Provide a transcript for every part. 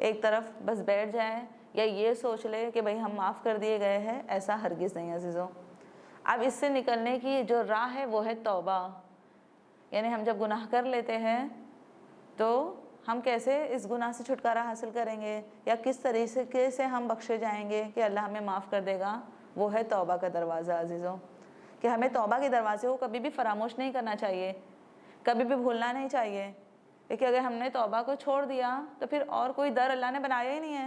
ایک طرف بس بیٹھ جائیں یا یہ سوچ لے کہ بھئی ہم معاف کر دیے گئے ہیں، ایسا ہرگز نہیں عزیزوں۔ اب اس سے نکلنے کی جو راہ ہے وہ ہے توبہ، یعنی ہم جب گناہ کر لیتے ہیں تو ہم کیسے اس گناہ سے چھٹکارا حاصل کریں گے یا کس طریقے سے ہم بخشے جائیں گے کہ اللہ ہمیں معاف کر دے گا، وہ ہے توبہ کا دروازہ عزیزوں، کہ ہمیں توبہ کے دروازے کو کبھی بھی فراموش نہیں کرنا چاہیے، کبھی بھی بھولنا نہیں چاہیے، کیونکہ اگر ہم نے توبہ کو چھوڑ دیا تو پھر اور کوئی در اللہ نے بنایا ہی نہیں ہے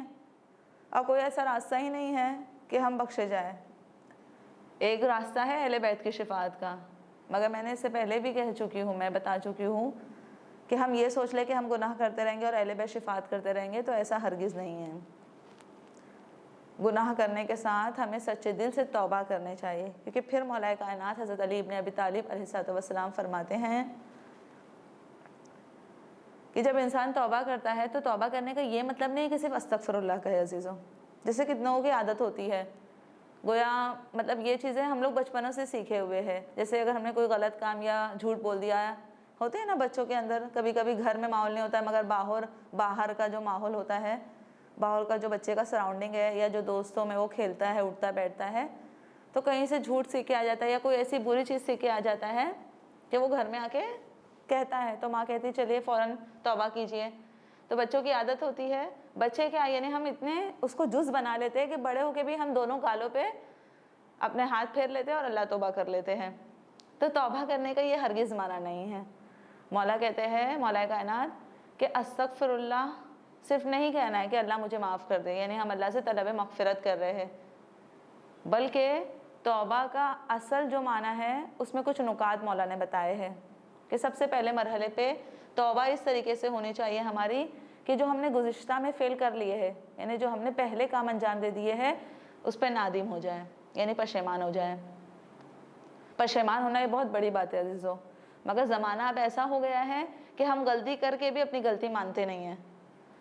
اور کوئی ایسا راستہ ہی نہیں ہے کہ ہم بخشے جائیں۔ ایک راستہ ہے اہل بیت کی شفاعت کا، مگر میں نے اس سے پہلے بھی کہہ چکی ہوں، میں بتا چکی ہوں کہ ہم یہ سوچ لیں کہ ہم گناہ کرتے رہیں گے اور اہل بیت شفاعت کرتے رہیں گے، تو ایسا ہرگز نہیں ہے۔ گناہ کرنے کے ساتھ ہمیں سچے دل سے توبہ کرنے چاہیے، کیونکہ پھر مولا کائنات حضرت علی ابن ابی طالب علیہ السلام فرماتے ہیں کہ جب انسان توبہ کرتا ہے تو توبہ کرنے کا یہ مطلب نہیں کہ صرف استغفر اللہ کہے عزیزوں، جیسے کتنوں کی عادت ہوتی ہے، گویا مطلب یہ چیزیں ہم لوگ بچپنوں سے سیکھے ہوئے ہیں، جیسے اگر ہم نے کوئی غلط کام یا جھوٹ بول دیا، ہوتے ہیں نا بچوں کے اندر، کبھی کبھی گھر میں ماحول نہیں ہوتا ہے مگر باہر کا جو ماحول ہوتا ہے، باہر کا جو بچے کا سراؤنڈنگ ہے یا جو دوستوں میں وہ کھیلتا ہے، اٹھتا بیٹھتا ہے، تو کہیں سے جھوٹ سیکھ کے آ جاتا ہے یا کوئی ایسی بری چیز سیکھ کے آ جاتا ہے کہ وہ گھر میں آ کے کہتا ہے، تو ماں کہتی چلیے فوراً توبہ کیجئے۔ تو بچوں کی عادت ہوتی ہے، بچے کیا یعنی ہم اتنے اس کو جز بنا لیتے ہیں کہ بڑے ہو کے بھی ہم دونوں گالوں پہ اپنے ہاتھ پھیر لیتے ہیں اور اللہ توبہ کر لیتے ہیں۔ تو توبہ کرنے کا یہ ہرگز معنی نہیں ہے۔ مولا کہتے ہیں، مولا کائنات، کہ استغفر اللہ صرف نہیں کہنا ہے کہ اللہ مجھے معاف کر دے، یعنی ہم اللہ سے طلب مغفرت کر رہے ہیں، بلکہ توبہ کا اصل جو معنی ہے اس میں کچھ نکات مولا نے بتائے ہیں کہ سب سے پہلے مرحلے پہ توبہ اس طریقے سے ہونی چاہیے ہماری کہ جو ہم نے گزشتہ میں فیل کر لیے ہیں، یعنی جو ہم نے پہلے کام انجام دے دیے ہیں، اس پہ نادم ہو جائیں، یعنی پشیمان ہو جائیں۔ پشیمان ہونا یہ بہت بڑی بات ہے عزیزوں، مگر زمانہ اب ایسا ہو گیا ہے کہ ہم غلطی کر کے بھی اپنی غلطی مانتے نہیں ہیں۔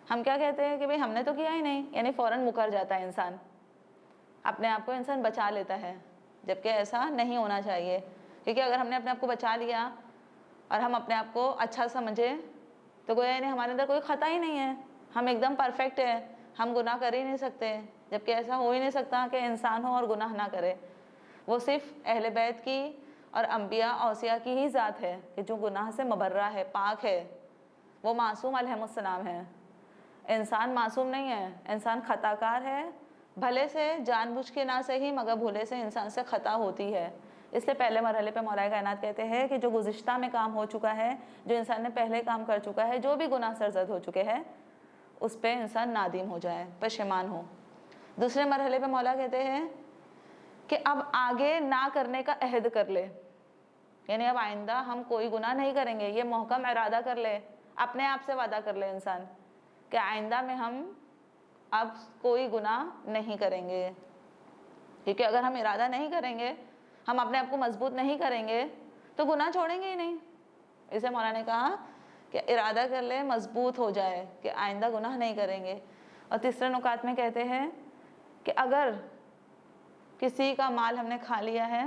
ہم کیا کہتے ہیں کہ بھئی ہم نے تو کیا ہی نہیں، یعنی فوراً مکر جاتا ہے انسان، اپنے آپ کو انسان بچا لیتا ہے، جبکہ ایسا نہیں ہونا چاہیے، کیونکہ اگر ہم نے اپنے آپ کو بچا لیا اور ہم اپنے آپ کو اچھا سمجھے تو گویا یعنی ہمارے اندر کوئی خطا ہی نہیں ہے، ہم ایک دم پرفیکٹ ہے، ہم گناہ کر ہی نہیں سکتے، جبکہ ایسا ہو ہی نہیں سکتا کہ انسان ہو اور گناہ نہ کرے۔ وہ صرف اہل بیت کی اور انبیاء اوصیاء کی ہی ذات ہے کہ جو گناہ سے مبرہ ہے، پاک ہے، وہ معصوم علیہ السلام ہے۔ انسان معصوم نہیں ہے، انسان خطا کار ہے، بھلے سے جان بوجھ کے نہ صحیح مگر بھولے سے انسان سے خطا ہوتی ہے۔ اس لیے پہلے مرحلے پہ مولا کائنات کہتے ہیں کہ جو گزشتہ میں کام ہو چکا ہے، جو انسان نے پہلے کام کر چکا ہے، جو بھی گناہ سرزد ہو چکے ہیں، اس پہ انسان نادم ہو جائے، پشیمان ہو۔ دوسرے مرحلے پہ مولا کہتے ہیں کہ اب آگے نہ کرنے کا عہد کر لے، یعنی اب آئندہ ہم کوئی گناہ نہیں کریں گے، یہ محکم ارادہ کر لے، اپنے آپ سے وعدہ کر لے انسان کہ آئندہ میں ہم اب کوئی گناہ نہیں کریں گے، کیونکہ اگر ہم ارادہ نہیں کریں گے، ہم اپنے آپ کو مضبوط نہیں کریں گے تو گناہ چھوڑیں گے ہی نہیں۔ اسے مولا نے کہا کہ ارادہ کر لے، مضبوط ہو جائے کہ آئندہ گناہ نہیں کریں گے۔ اور تیسرے نکات میں کہتے ہیں کہ اگر کسی کا مال ہم نے کھا لیا ہے،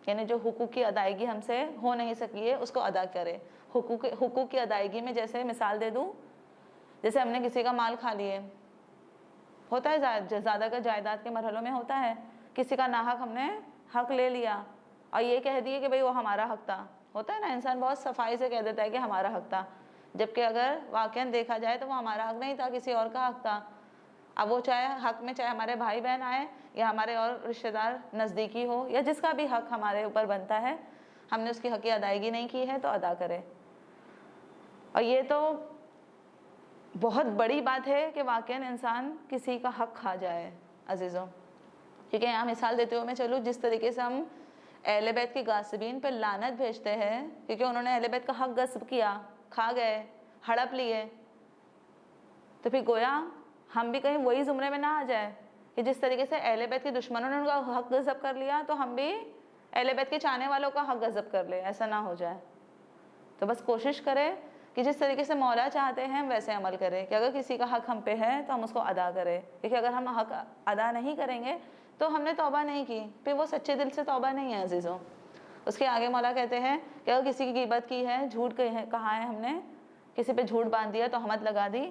یعنی جو حقوق کی ادائیگی ہم سے ہو نہیں سکی ہے، اس کو ادا کرے۔ حقوق کی ادائیگی میں جیسے مثال دے دوں، جیسے ہم نے کسی کا مال کھا لیے، ہوتا ہے زیادہ کا جائیداد کے مرحلوں میں ہوتا ہے، کسی کا ناحق ہم نے حق لے لیا اور یہ کہہ دیے کہ بھئی وہ ہمارا حق تھا، ہوتا ہے نا، انسان بہت صفائی سے کہہ دیتا ہے کہ ہمارا حق تھا، جبکہ اگر واقعاً دیکھا جائے تو وہ ہمارا حق نہیں تھا، کسی اور کا حق تھا۔ اب وہ چاہے حق میں چاہے ہمارے بھائی بہن آئے یا ہمارے اور رشتہ دار نزدیکی ہو یا جس کا بھی حق ہمارے اوپر بنتا ہے، ہم نے اس کی حق کی ادائیگی نہیں کی ہے تو ادا کرے۔ اور یہ تو بہت بڑی بات ہے کہ واقعاً انسان کسی کا حق کھا جائے عزیزوں، کیونکہ یہاں مثال دیتے ہوئے میں چلوں، جس طریقے سے ہم اہل بیت کی غاصبین پہ لعنت بھیجتے ہیں کیونکہ انہوں نے اہل بیت کا حق غصب کیا، کھا گئے، ہڑپ لیے، تو پھر گویا ہم بھی کہیں وہی زمرے میں نہ آ جائے کہ جس طریقے سے اہل بیت کے دشمنوں نے ان کا حق غصب کر لیا تو ہم بھی اہل بیت کے چاہنے والوں کا حق غصب کر لیں، ایسا نہ ہو جائے۔ تو بس کوشش کرے کہ جس طریقے سے مولا چاہتے ہیں ویسے عمل کرے کہ اگر کسی کا حق ہم پہ ہے تو ہم اس کو ادا کریں، کیونکہ اگر ہم حق ادا نہیں کریں گے تو ہم نے توبہ نہیں کی، پھر وہ سچے دل سے توبہ نہیں ہے عزیزوں۔ اس کے آگے مولا کہتے ہیں کہ اگر کسی کی غیبت کی ہے، جھوٹ کہا ہے، ہم نے کسی پہ جھوٹ باندھ دیا، تہمت لگا دی،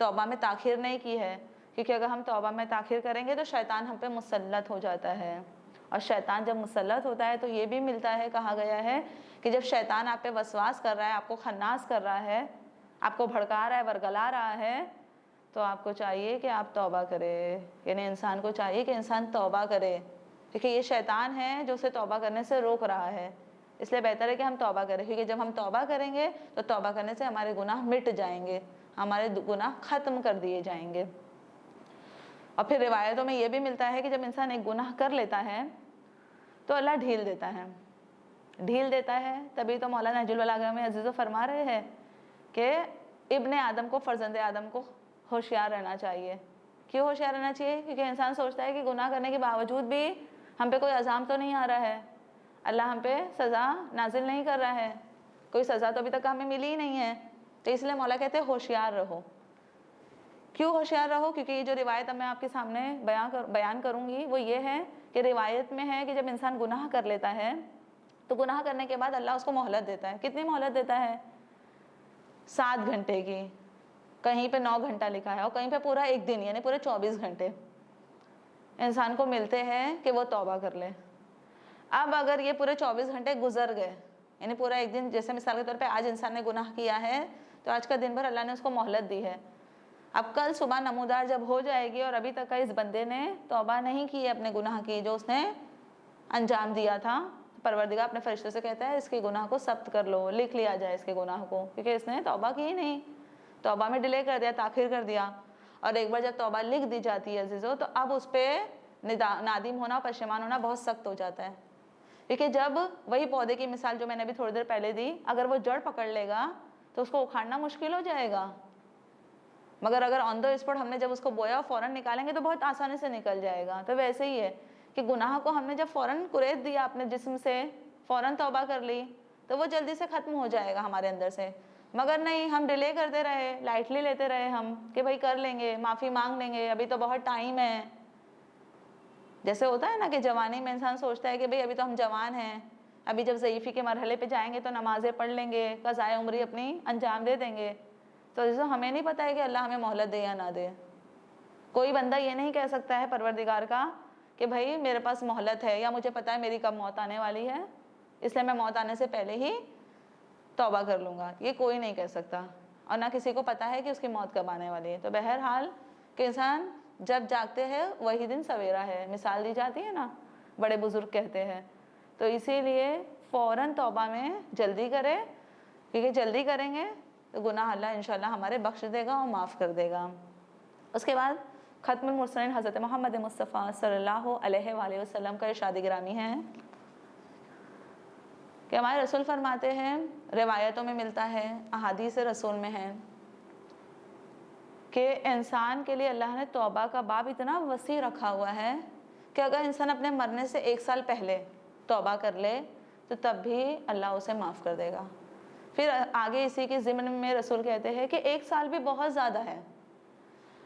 توبہ میں تاخیر نہیں کی ہے، کیونکہ اگر ہم توبہ میں تاخیر کریں گے تو شیطان ہم پہ مسلط ہو جاتا ہے، اور شیطان جب مسلط ہوتا ہے تو یہ بھی ملتا ہے، کہا گیا ہے کہ جب شیطان آپ پہ وسواس کر رہا ہے، آپ کو خناس کر رہا ہے، آپ کو بھڑکا رہا ہے، ورگلا رہا ہے، تو آپ کو چاہیے کہ آپ توبہ کرے، یعنی انسان کو چاہیے کہ انسان توبہ کرے، کیونکہ یہ شیطان ہے جو اسے توبہ کرنے سے روک رہا ہے۔ اس لیے بہتر ہے کہ ہم توبہ کریں، کیونکہ جب ہم توبہ کریں گے تو توبہ کرنے سے ہمارے گناہ مٹ جائیں گے، ہمارے گناہ ختم کر دیے جائیں گے۔ اور پھر روایتوں میں یہ بھی ملتا ہے کہ جب انسان ایک گناہ کر لیتا ہے تو اللہ ڈھیل دیتا ہے، ڈھیل دیتا ہے۔ تبھی تو مولانا نہج البلاغہ میں عزیزو فرما رہے ہیں کہ ابن آدم کو، فرزند آدم کو ہوشیار رہنا چاہیے۔ کیوں ہوشیار رہنا چاہیے؟ کیونکہ انسان سوچتا ہے کہ گناہ کرنے کے باوجود بھی ہم پہ کوئی عذاب تو نہیں آ رہا ہے، اللہ ہم پہ سزا نازل نہیں کر رہا ہے، کوئی سزا تو ابھی تک ہمیں ملی ہی نہیں ہے، تو اس لیے مولا کہتے ہیں ہوشیار رہو۔ کیوں ہوشیار رہو؟ کیونکہ یہ جو روایت اب میں آپ کے سامنے بیان کروں گی وہ یہ ہے کہ روایت میں ہے کہ جب انسان گناہ کر لیتا ہے تو گناہ کرنے کے بعد اللہ اس کو مہلت دیتا ہے۔ کتنی مہلت دیتا ہے؟ 7 گھنٹے کی، کہیں پہ 9 گھنٹہ لکھا ہے، اور کہیں پہ پورا ایک دن، یعنی پورے 24 گھنٹے انسان کو ملتے ہیں کہ وہ توبہ کر لے۔ اب اگر یہ پورے 24 گھنٹے گزر گئے، یعنی پورا ایک دن، جیسے مثال کے طور پہ آج انسان نے گناہ کیا ہے تو آج کا دن بھر اللہ نے اس کو مہلت دی ہے، اب کل صبح نمودار جب ہو جائے گی اور ابھی تک کا اس بندے نے توبہ نہیں کی ہے اپنے گناہ کی جو اس نے انجام دیا تھا، پروردگار اپنے فرشتے سے کہتا ہے اس کے گناہ کو ثبت کر لو، لکھ لیا جائے اس کے گناہ کو، کیونکہ اس نے توبہ کی ہی نہیں، توبہ میں ڈیلے کر دیا، تاخیر کر دیا۔ اور ایک بار جب توبہ لکھ دی جاتی ہے عزیزو تو اب اس پہ نادم ہونا، پشیمان ہونا بہت سخت ہو جاتا ہے، کیونکہ جب وہی پودے کی مثال جو میں نے ابھی تھوڑی دیر پہلے دی، اگر وہ جڑ پکڑ لے گا تو اس کو اکھاڑنا مشکل ہو جائے گا، مگر اگر آن دا اسپاٹ ہم نے جب اس کو بویا فوراً نکالیں گے تو بہت آسانی سے نکل جائے گا۔ تو ویسے ہی ہے کہ گناہ کو ہم نے جب فوراً کریت دیا اپنے جسم سے، فوراً توبہ کر لی تو وہ جلدی سے ختم ہو جائے گا ہمارے اندر سے، مگر نہیں، ہم ڈیلے کرتے رہے، لائٹلی لیتے رہے ہم کہ بھائی کر لیں گے، معافی مانگ لیں گے، ابھی تو بہت ٹائم ہے۔ جیسے ہوتا ہے نا کہ جوانی میں انسان سوچتا ہے کہ بھئی ابھی تو ہم جوان ہیں، ابھی جب ضعیفی کے مرحلے پہ جائیں گے تو نمازیں پڑھ لیں گے، قضائے عمری اپنی انجام دے دیں گے، تو عزیزو ہمیں نہیں پتہ ہے کہ اللہ ہمیں مہلت دے یا نہ دے۔ کوئی بندہ یہ نہیں کہہ سکتا ہے پروردگار کا کہ بھائی میرے پاس مہلت ہے یا مجھے پتہ ہے میری کب موت آنے والی ہے، اس لیے میں موت آنے سے پہلے ہی توبہ کر لوں گا، یہ کوئی نہیں کہہ سکتا، اور نہ کسی کو پتہ ہے کہ اس کی موت کب آنے والی ہے۔ تو بہرحال کہ انسان جب جاگتے ہیں وہی دن سویرا ہے، مثال دی جاتی ہے نا، بڑے بزرگ کہتے ہیں، تو اسی لیے فوراً توبہ میں جلدی کرے، کیونکہ جلدی کریں گے تو گناہ اللہ انشاءاللہ ہمارے بخش دے گا اور معاف کر دے گا۔ اس کے بعد ختم المرسلین حضرت محمد مصطفیٰ صلی اللہ علیہ وآلہ وسلم کا ارشاد گرامی ہے کہ ہمارے رسول فرماتے ہیں، روایتوں میں ملتا ہے، احادیث رسول میں ہے کہ انسان کے لیے اللہ نے توبہ کا باب اتنا وسیع رکھا ہوا ہے کہ اگر انسان اپنے مرنے سے 1 سال پہلے توبہ کر لے تو تب بھی اللہ اسے معاف کر دے گا۔ پھر آگے اسی کے ضمن میں رسول کہتے ہیں کہ 1 سال بھی بہت زیادہ ہے،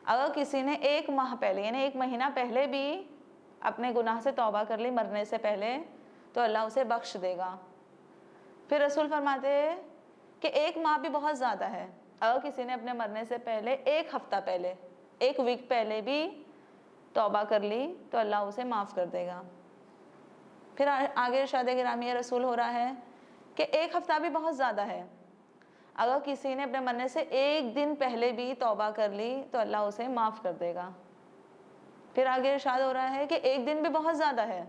اگر کسی نے 1 ماہ پہلے یعنی 1 مہینہ پہلے بھی اپنے گناہ سے توبہ کر لی مرنے سے پہلے تو اللہ اسے بخش دے گا۔ پھر رسول فرماتے ہیں کہ 1 ماہ بھی بہت زیادہ ہے، اگر کسی نے اپنے مرنے سے پہلے 1 ہفتہ پہلے 1 ویک پہلے بھی توبہ کر لی تو اللہ اسے معاف کر دے گا۔ پھر آگے ارشاد گرامی رسول ہو رہا ہے کہ 1 ہفتہ بھی بہت زیادہ ہے، اگر کسی نے اپنے مرنے سے 1 دن پہلے بھی توبہ کر لی تو اللہ اسے معاف کر دے گا۔ پھر آگے ارشاد ہو رہا ہے کہ 1 دن بھی بہت زیادہ ہے،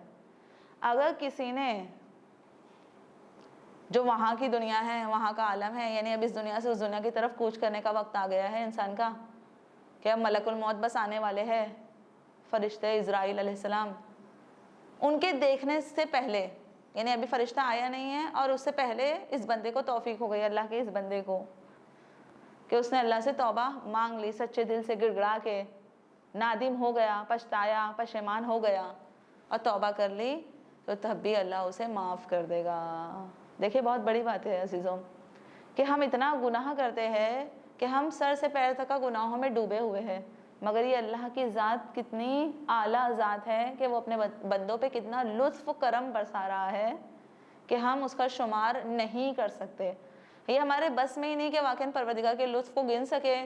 اگر کسی نے جو وہاں کی دنیا ہے، وہاں کا عالم ہے، یعنی اب اس دنیا سے اس دنیا کی طرف کوچ کرنے کا وقت آ گیا ہے انسان کا کہ اب ملک الموت بس آنے والے ہیں، فرشتے اسرائیل علیہ السلام، ان کے دیکھنے سے پہلے، یعنی ابھی فرشتہ آیا نہیں ہے اور اس سے پہلے اس بندے کو توفیق ہو گئی، اللہ کے اس بندے کو، کہ اس نے اللہ سے توبہ مانگ لی، سچے دل سے گڑ گڑا کے نادم ہو گیا، پچھتایا، پشیمان ہو گیا اور توبہ کر لی تو تب بھی اللہ اسے معاف کر دے گا۔ دیکھیں بہت بڑی بات ہے عزیزوں کہ ہم اتنا گناہ کرتے ہیں کہ ہم سر سے پیر تک کا گناہوں میں ڈوبے ہوئے ہیں، مگر یہ اللہ کی ذات کتنی اعلیٰ ذات ہے کہ وہ اپنے بندوں پہ کتنا لطف و کرم برسا رہا ہے کہ ہم اس کا شمار نہیں کر سکتے۔ یہ ہمارے بس میں ہی نہیں کہ واقعاً پروردگار کے لطف کو گن سکے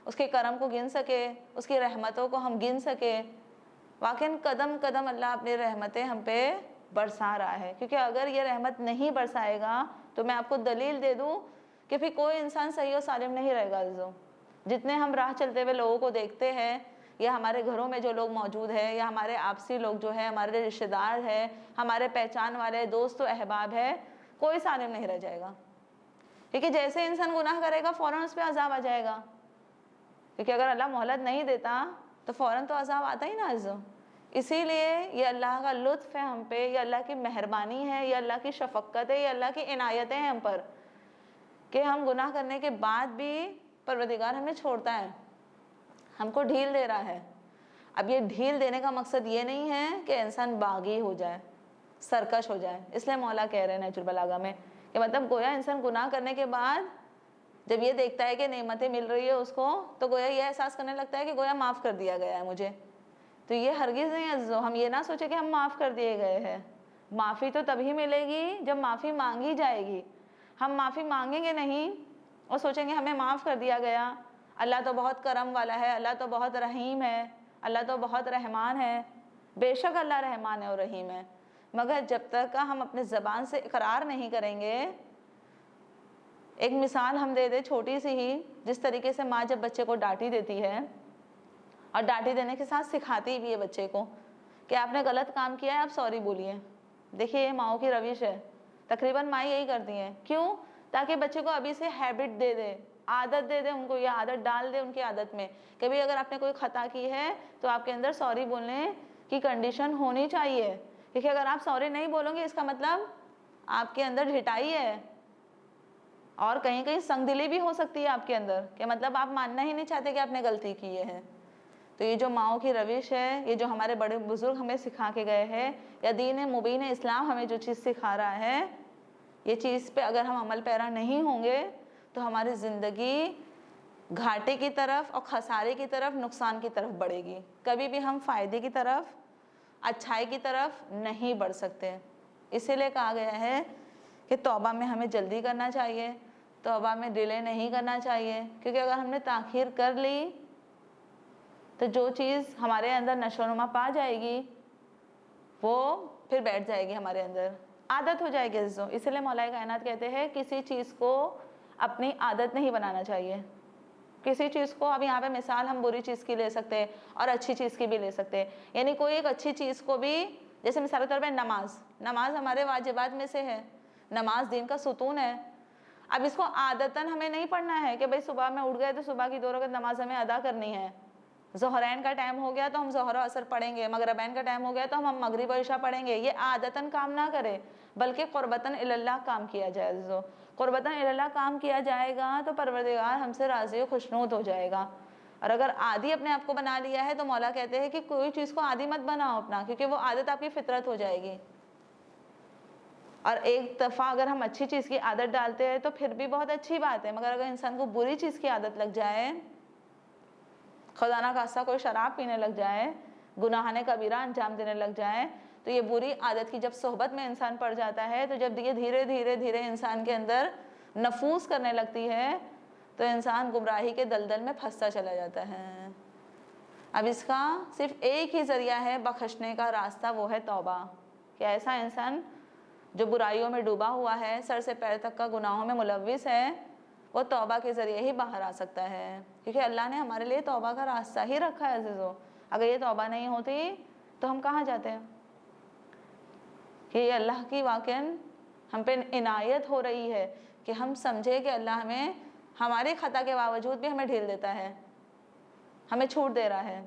اس کے کرم کو گن سکے, اس کی رحمتوں کو ہم گن سکے. واقعاً قدم قدم اللہ اپنی رحمتیں ہم پہ برسا رہا ہے, کیونکہ اگر یہ رحمت نہیں برسائے گا تو میں آپ کو دلیل دے دوں کہ پھر کوئی انسان صحیح و سالم نہیں رہے گا. عزیزوں, جتنے ہم راہ چلتے ہوئے لوگوں کو دیکھتے ہیں, یا ہمارے گھروں میں جو لوگ موجود ہیں, یا ہمارے آپسی لوگ جو ہیں, ہمارے رشتہ دار ہیں, ہمارے پہچان والے دوست و احباب ہیں, کوئی سالم نہیں رہ جائے گا. کیونکہ جیسے انسان گناہ کرے گا فوراً اس پہ عذاب آ جائے گا, کیونکہ اگر اللہ مہلت نہیں دیتا تو فوراً تو عذاب آتا ہی نا. عزیزوں, اسی لیے یہ اللہ کا لطف ہے ہم پہ, یہ اللہ کی مہربانی ہے, یہ اللہ کی شفقت ہے, یہ اللہ کی عنایتیں ہیں ہم پر, کہ ہم گناہ کرنے کے بعد بھی پروردگار ہمیں چھوڑتا ہے, ہم کو ڈھیل دے رہا ہے. اب یہ ڈھیل دینے کا مقصد یہ نہیں ہے کہ انسان باغی ہو جائے, سرکش ہو جائے. اس لیے مولا کہہ رہے ہیں نہج البلاغہ میں کہ مطلب گویا انسان گناہ کرنے کے بعد جب یہ دیکھتا ہے کہ نعمتیں مل رہی ہے اس کو, تو گویا یہ احساس کرنے لگتا ہے کہ گویا معاف کر دیا گیا ہے مجھے. تو یہ ہرگز نہیں عزیزو, ہم یہ نہ سوچیں کہ ہم معاف کر دیے گئے ہیں. معافی تو تبھی ملے گی جب معافی مانگی جائے گی. ہم معافی مانگیں گے نہیں اور سوچیں گے ہمیں معاف کر دیا گیا, اللہ تو بہت کرم والا ہے, اللہ تو بہت رحیم ہے, اللہ تو بہت رحمان ہے. بے شک اللہ رحمان ہے اور رحیم ہے, مگر جب تک ہم اپنے زبان سے اقرار نہیں کریں گے. ایک مثال ہم دے دیں چھوٹی سی ہی, جس طریقے سے ماں جب بچے کو ڈانٹی دیتی ہے اور ڈانٹی دینے کے ساتھ سکھاتی بھی ہے بچے کو کہ آپ نے غلط کام کیا ہے, آپ سوری بولیے. دیکھیے یہ ماؤں کی روش ہے, تقریباً ماں یہی کرتی ہیں. کیوں؟ تاکہ بچے کو ابھی سے ہیبٹ دے دے, عادت دے دے, ان کو یہ عادت ڈال دے ان کی عادت میں کہ بھئی اگر آپ نے کوئی خطا کی ہے تو آپ کے اندر سوری بولنے کی کنڈیشن ہونی چاہیے. کیونکہ اگر آپ سوری نہیں بولو گے اس کا مطلب آپ کے اندر ڈھٹائی ہے, اور کہیں کہیں سنگ دلی بھی ہو سکتی ہے آپ کے اندر, کہ مطلب آپ ماننا ہی نہیں چاہتے کہ آپ نے غلطی کی ہے. تو یہ جو ماؤں کی روش ہے, یہ جو ہمارے بڑے بزرگ ہمیں سکھا کے گئے ہیں, یا دین مبین اسلام ہمیں جو چیز سکھا رہا ہے, یہ چیز پہ اگر ہم عمل پیرا نہیں ہوں گے تو ہماری زندگی گھاٹے کی طرف اور خسارے کی طرف, نقصان کی طرف بڑھے گی. کبھی بھی ہم فائدے کی طرف, اچھائی کی طرف نہیں بڑھ سکتے. اسی لیے کہا گیا ہے کہ توبہ میں ہمیں جلدی کرنا چاہیے, توبہ میں ڈیلے نہیں کرنا چاہیے. کیونکہ اگر ہم نے تاخیر کر لی تو جو چیز ہمارے اندر نشو و نما پا جائے گی وہ پھر بیٹھ جائے گی ہمارے اندر, عادت ہو جائے گی. عزیزوں, اسی لیے مولا کائنات کہتے ہیں کسی چیز کو اپنی عادت نہیں بنانا چاہیے. کسی چیز کو, اب یہاں پہ مثال ہم بری چیز کی لے سکتے ہیں اور اچھی چیز کی بھی لے سکتے ہیں. یعنی کوئی ایک اچھی چیز کو بھی, جیسے مثال کے طور پہ نماز ہمارے واجبات میں سے ہے, نماز دین کا ستون ہے. اب اس کو عادتاً ہمیں نہیں پڑھنا ہے کہ بھئی صبح میں اٹھ گئے تو صبح کی 2 رکعت نماز ہمیں ادا کرنی ہے. ظہرین کا ٹائم ہو گیا تو ہم ظہر و عصر پڑھیں گے, مغربین کا ٹائم ہو گیا تو ہم مغرب و عشاء پڑھیں گے. یہ عادتاً کام نہ کرے بلکہ قربتاً اللہ کام کیا جائے. عزیزو, قربتاً اللہ کام کیا جائے گا تو پروردگار ہم سے راضی و خوشنود ہو جائے گا. اور اگر عادی اپنے آپ کو بنا لیا ہے تو مولا کہتے ہیں کہ کوئی چیز کو عادی مت بناؤ اپنا, کیونکہ وہ عادت آپ کی فطرت ہو جائے گی. اور ایک دفعہ اگر ہم اچھی چیز کی عادت ڈالتے ہیں تو پھر بھی بہت اچھی بات ہے, مگر اگر انسان کو بری چیز کی عادت لگ جائے, خدا نہ خواستہ کوئی شراب پینے لگ جائے, گناہانِ کبیرہ انجام دینے لگ جائے, تو یہ بری عادت کی جب صحبت میں انسان پڑ جاتا ہے, تو جب یہ دھیرے دھیرے دھیرے انسان کے اندر نفوذ کرنے لگتی ہے تو انسان گمراہی کے دلدل میں پھنستا چلا جاتا ہے. اب اس کا صرف ایک ہی ذریعہ ہے بخشنے کا راستہ, وہ ہے توبہ. کہ ایسا انسان جو برائیوں میں ڈوبا ہوا ہے, سر سے پیر تک کا گناہوں میں ملوث ہے, وہ توبہ کے ذریعے ہی باہر آ سکتا ہے. کیونکہ اللہ نے ہمارے لیے توبہ کا راستہ ہی رکھا ہے. عزیزو, اگر یہ توبہ نہیں ہوتی تو ہم کہاں جاتے ہیں؟ کہ یہ اللہ کی واقعاً ہم پہ عنایت ہو رہی ہے کہ ہم سمجھے کہ اللہ ہمیں ہمارے خطا کے باوجود بھی ہمیں ڈھیل دیتا ہے, ہمیں چھوٹ دے رہا ہے.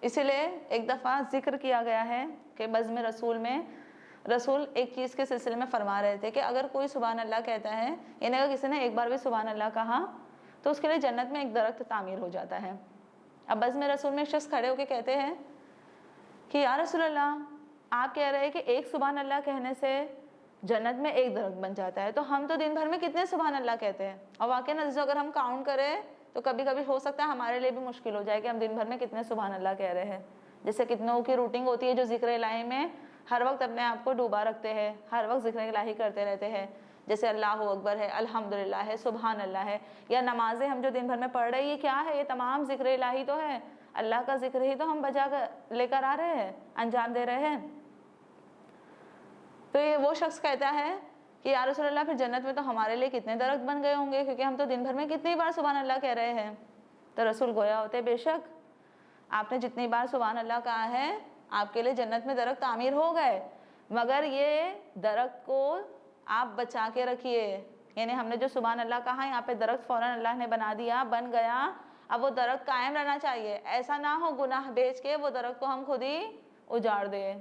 اسی لیے ایک دفعہ ذکر کیا گیا ہے کہ بزم رسول میں رسول ایک چیز کے سلسلے میں فرما رہے تھے کہ اگر کوئی سبحان اللہ کہتا ہے, یعنی اگر کسی نے ایک بار بھی سبحان اللہ کہا تو اس کے لیے جنت میں ایک درخت تعمیر ہو جاتا ہے. اب بزم رسول میں ایک شخص کھڑے ہو کے کہتے ہیں کہ یا رسول اللہ, آپ کہہ رہے ہیں کہ ایک سبحان اللہ کہنے سے جنت میں ایک درخت بن جاتا ہے, تو ہم تو دن بھر میں کتنے سبحان اللہ کہتے ہیں. اور واقعی عزیزو اگر ہم کاؤنٹ کریں تو کبھی کبھی ہو سکتا ہے ہمارے لیے بھی مشکل ہو جائے کہ ہم دن بھر میں کتنے سبحان اللہ کہہ رہے ہیں. جیسے کتنوں کی روٹنگ ہوتی ہے جو ذکر الہی میں ہر وقت اپنے آپ کو ڈوبا رکھتے ہیں, ہر وقت ذکر الہی کرتے رہتے ہیں. جیسے اللہ اکبر ہے، الحمدللہ ہے، سبحان اللہ ہے، یا نمازیں ہم جو دن بھر میں پڑھ رہے ہیں، یہ کیا ہے؟ یہ تمام ذکر الہی تو ہے، اللہ کا ذکر ہی تو ہم بجا کر لے کر آ رہے ہیں، انجام دے رہے ہیں۔ تو یہ وہ شخص کہتا ہے کہ یا رسول اللہ پھر جنت میں تو ہمارے لیے کتنے درخت بن گئے ہوں گے، کیونکہ ہم تو دن بھر میں کتنی بار سبحان اللہ کہہ رہے ہیں۔ تو رسول گویا ہوتے بے شک آپ نے جتنی بار سبحان اللہ کہا ہے آپ کے لیے جنت میں درخت تعمیر ہو گئے، مگر یہ درخت کو آپ بچا کے رکھیے۔ یعنی ہم نے جو سبحان اللہ کہا یہاں پہ درخت فوراً اللہ نے بنا دیا، بن گیا، اب وہ درخت قائم رہنا چاہیے، ایسا نہ ہو گناہ بیچ کے وہ درخت کو ہم خود ہی اجاڑ دیں۔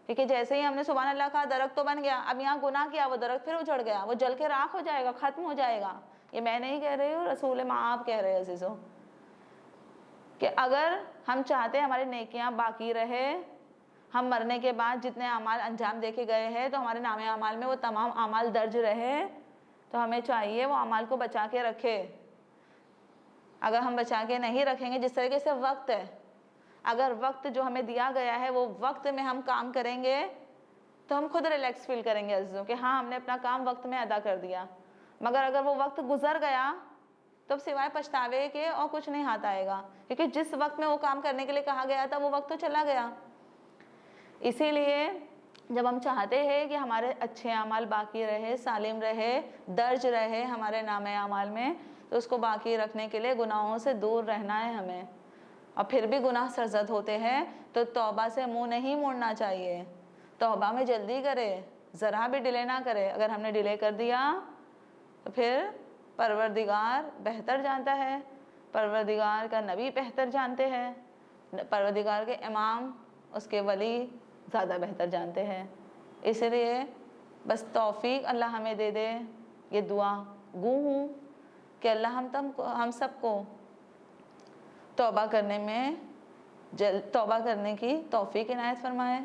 کیونکہ جیسے ہی ہم نے سبحان اللہ کہا درخت تو بن گیا، اب یہاں گناہ کیا وہ درخت پھر اجڑ گیا، وہ جل کے راکھ ہو جائے گا، ختم ہو جائے گا۔ یہ میں نہیں کہہ رہی ہوں، رسول آپ کہہ رہے ہیں عزیزوں، کہ اگر ہم چاہتے ہیں ہماری نیکیاں باقی رہے، ہم مرنے کے بعد جتنے اعمال انجام دے کے گئے ہیں تو ہمارے نام اعمال میں وہ تمام اعمال درج رہے، تو ہمیں چاہیے وہ اعمال کو بچا کے رکھے۔ اگر ہم بچا کے نہیں رکھیں گے، جس طریقے سے وقت ہے، اگر وقت جو ہمیں دیا گیا ہے وہ وقت میں ہم کام کریں گے تو ہم خود ریلیکس فیل کریں گے عزیزوں کہ ہاں ہم نے اپنا کام وقت میں ادا کر دیا، مگر اگر وہ وقت گزر گیا تو سوائے پچھتاوے کے اور کچھ نہیں ہاتھ آئے گا، کیونکہ جس وقت میں وہ کام کرنے کے لیے کہا گیا تھا وہ وقت تو چلا گیا۔ اسی لیے جب ہم چاہتے ہیں کہ ہمارے اچھے اعمال باقی رہے، سالم رہے، درج رہے ہمارے نام اعمال میں، تو اس کو باقی رکھنے کے لیے گناہوں سے دور رہنا ہے ہمیں۔ اور پھر بھی گناہ سرزد ہوتے ہیں تو توبہ سے منہ نہیں موڑنا چاہیے، توبہ میں جلدی کرے، ذرا بھی ڈیلے نہ کرے۔ اگر ہم نے ڈیلے کر دیا تو پھر پروردگار بہتر جانتا ہے، پروردگار کا نبی بہتر جانتے ہیں، پروردگار کے امام اس کے ولی زیادہ بہتر جانتے ہیں۔ اس لیے بس توفیق اللہ ہمیں دے دے، یہ دعا گو ہوں کہ اللہ ہم سب کو توبہ کرنے میں توبہ کرنے کی توفیق عنایت فرمائے۔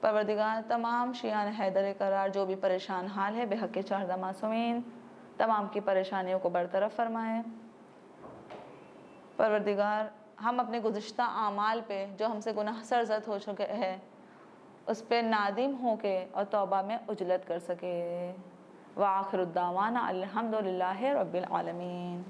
پروردگار تمام شیعان حیدر قرار جو بھی پریشان حال ہے بحق چہردہ معصومین تمام کی پریشانیوں کو برطرف فرمائے۔ پروردگار ہم اپنے گزشتہ اعمال پہ جو ہم سے گناہ سرزد ہو چکے ہیں اس پہ نادم ہو کے اور توبہ میں عجلت کر سکے۔ وآخر الدعوانا الحمدللہ رب العالمین۔